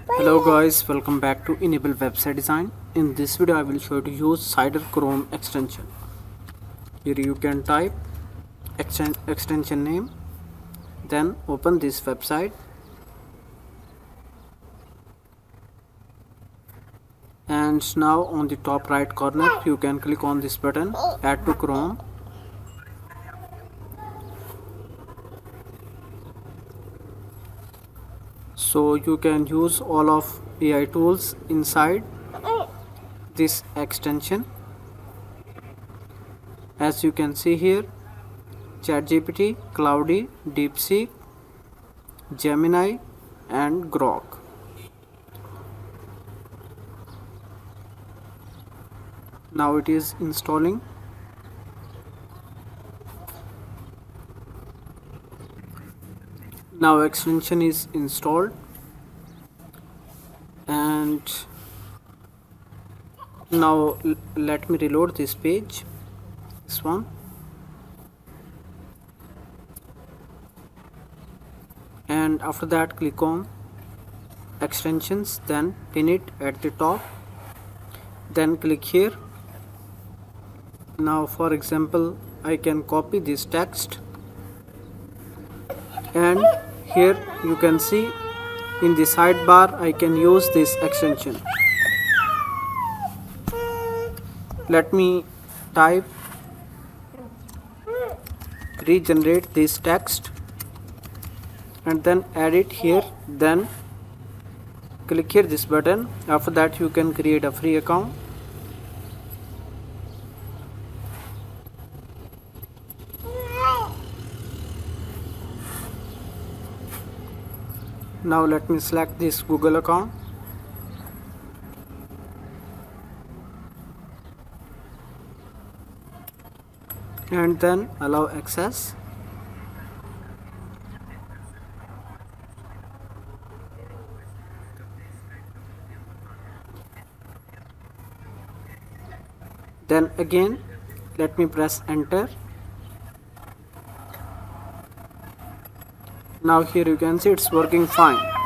Hello guys, welcome back to Enable Website Design. In this video I will show you to use Cider Chrome extension. Here you can type extension name, then open this website and now on the top right corner you can click on this button, add to Chrome. So you can use all of AI tools inside this extension. As you can see here, ChatGPT, Cloudy, DeepSeek, Gemini and Grok. Now it is installing. Now extension is installed and now let me reload this page, this one, and after that click on extensions, then pin it at the top, then click here. Now for example I can copy this text and here you can see in the sidebar I can use this extension. Let me type regenerate this text and then add it here, then click here this button. After that you can create a free account. Now let me select this Google account and then allow access. Then again let me press enter. Now here you can see it's working fine.